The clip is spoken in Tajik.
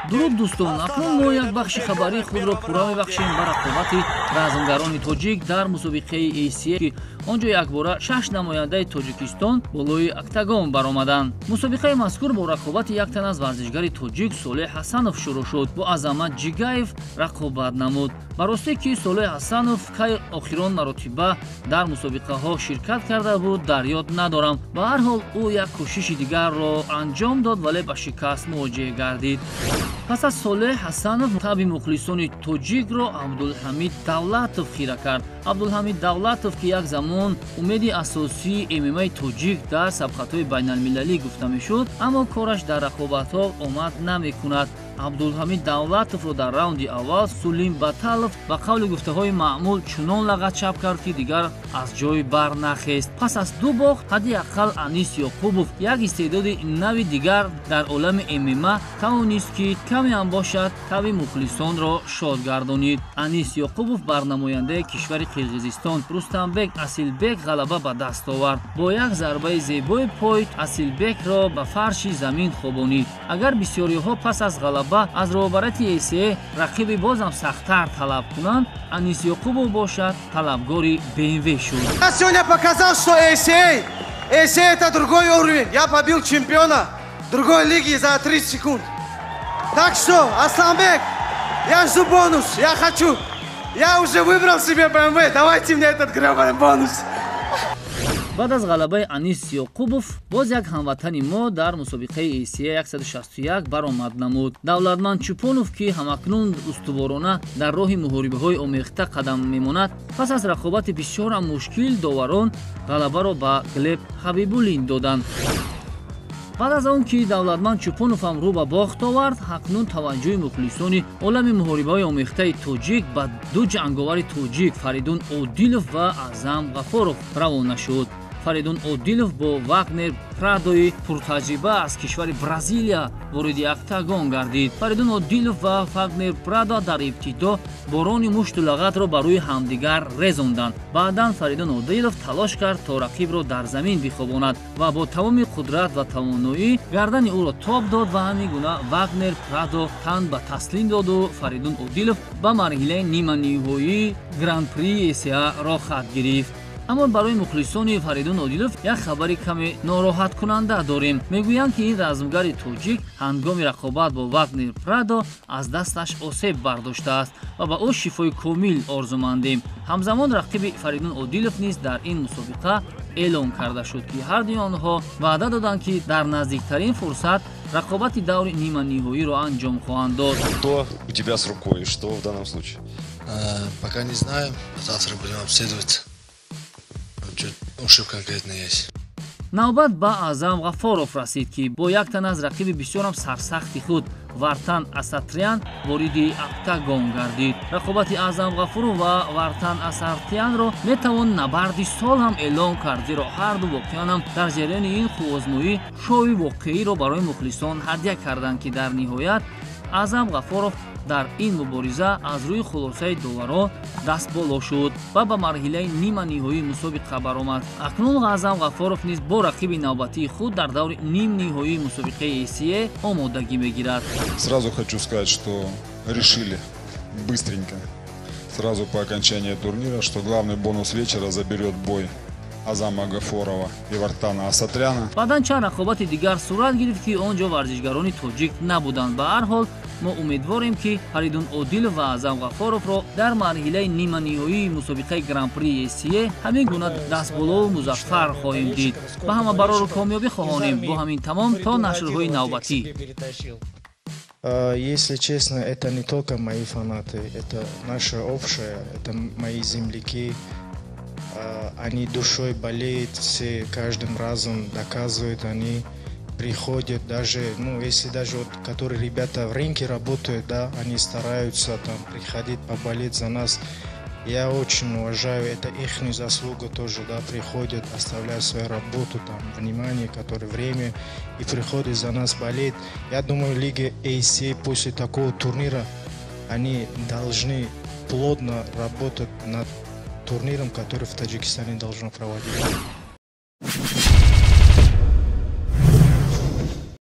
дуруд дӯстон, акнун мо як бахши хабарии худро пурра мебахшем ба рақобати размгарони тоҷик дар мусобиқаи ACA ки онҷо якбора 6 намояндаи Тоҷикистон болои октагон баромаданд. Мусобиқаи мазкур бо рақобати як тан аз варзишгари тоҷик Солеҳ Ҳасанов шурӯъ шуд. Бо Азамат Ҷигаев рақобат намуд. ба росте ки Солеҳ Ҳасанов кай охирон маротиба дар мусобиқаҳо ширкат карда буд дар ёд надорам. ба ҳар ҳол ӯ як кӯшиши дигарро анҷом дод, вале ба шикаст мувоҷеҳ гардид. пас аз Солеҳ Ҳасанов таби мухлисони тоҷикро Абдулҳамид Давлатов хира кард. Абдулҳамид Давлатов ки як замон умеди асосии ММА-и тоҷик дар сабқатҳои байналмилалӣ гуфта мешуд, аммо кораш дар рақобатҳо омад намекунад. Абдулҳамид Давлатовро дар раунди аввал Сулим Баталов ба қавли гуфтаҳои маъмул чунон лағатчап кард ки дигар аз ҷой барнахест. пас аз ду бохт ҳадди аққал Анис Ёқубов, як истеъдоди нави дигар дар олами ММА, тавонист ки каме ҳам бошад таби мухлисонро шод гардонид. Анис Ёқубов бар намояндаи кишвари Қирғизистон Рустамбек Асилбек ғалаба ба даст овард. бо як зарбаи зебои пой Асилбекро ба фарши замин хобонид. агар бисёриҳо пас аз ғалаба аз роҳбарати ACA рақиби бозам сахттар талаб кунанд, Анис Ёқубов бошад талабгори BMW шуд. Я сегодня показал, что ACA это другой уровень. Я побил чемпиона другой лиги за 30 секунд. Так что, Асланбек, я жду бонус, я хочу. Я уже выбрал себе BMW, давайте мне этот гребаный бонус. баъд аз ғалабаи Анис Ёқубов боз як ҳамватани мо дар мусобиқаи ACA 161 баромад намуд. Давлатманд Чӯпонов ки ҳамакнун устуворона дар роҳи муҳорибаҳои омехта қадам мемонад, пас аз рақобати бисёрам мушкил доварон ғалабаро ба Глеб Ҳабибуллин доданд. баъд аз он ки Давлатманд Чӯпонов ҳам рӯ ба бохт овард, ҳакнун таваҷҷӯҳи мухлисони олами муҳорибаҳои омехтаи тоҷик ба ду ҷанговари тоҷик Фаридун Одилов ва Аъзам Ғафоров равона шуд. Фаридун Одилов бо Вагнер Прадои пуртаҷриба аз кишвари Бразилия вориди октагон гардид. Фаридун Одилов ва Вагнер Прадо дар ибтидо борони мушту лағатро ба рӯи ҳамдигар резонданд. баъдан Фаридун Одилов талош кард то рақибро дар замин бихобонад ва бо тамоми қудрат ва тавоноӣ гардани ӯро тоб дод ва ҳамин гуна Вагнер Прадо тан ба таслим доду Фаридун Одилов ба марҳилаи ниманиҳоии Гран-при ACA-ро хат гирифт. аммо барои мухлисони Фаридун Одилов як хабари каме нороҳаткунанда дорем. мегӯянд ки ин размгари тоҷик ҳангоми рақобат бо Вагнер Прадо аз дасташ осеб бардоштааст ва ба ӯ шифои комил орзумандем. ҳамзамон рақиби Фаридун Одилов низ дар ин мусобиқа эълон карда шуд ки ҳарду онҳо ваъда доданд ки дар наздиктарин фурсат рақобати даври ниманиҳоиро анҷом хоҳанд дод. Что у тебя с рукой? Что в данном случае? Пока не знаю. Завтра будем обследовать. Ушиб конкретно есть. навбат ба Аъзам Ғафоров расид ки бо як тан аз рақиби бисёрам сарсахти худ Вартан Асатрян вориди октагон гардид. рақобати Аъзам Ғафоров ва Вартан Асатрянро метавон набарди сол ҳам эълон кард, зеро ҳарду воқеан ҳам дар ҷараёни ин хӯозмӯӣ шоҳи воқеиро барои мухлисон ҳадя карданд ки дар ниҳоят Аъзам Ғафоров дар ин мубориза аз рӯи хулосаи доварон дастболо шуд ва ба марҳилаи ниманиҳоии мусобиқа баромад. акнун Аъзам Ғафоров низ бо рақиби навбатии худ дар даври нимниҳоии мусобиқаи ACA омодагӣ мегирад. Сразу хочу сказать, что решили быстренько, сразу по окончании турнира, что главный бонус вечера заберет бой Азама Ғафорова и Вартана Асатряна. баъдан чанд рақобати дигар сурат гирифт ки онҷо варзишгарони тоҷик набуданд. ба ҳар ҳол мо умедворем ки Фаридун Одилов ва Аъзам Ғафоровро дар марҳилаи ниманиҳоии мусобиқаи Гран-при ACA ҳамин гуна дастболову музаффар хоҳем дид. ба ҳама барору камёбӣ хоҳонем. бо ҳамин тамом то нашрҳои навбатӣ. Если честно, это не только мои фанаты, это наше общее, это мои земляки. Они душой болеют, все каждым разом доказывают, они приходят даже, если даже вот, которые ребята в рынке работают, да, они стараются там приходить поболеть за нас. Я очень уважаю, это их заслуга тоже, да, приходят, оставляют свою работу, там, внимание, которое время, и приходят за нас болеть. Я думаю, Лига ACA после такого турнира, они должны плотно работать над турниром, который в Таджикистане должно проводиться.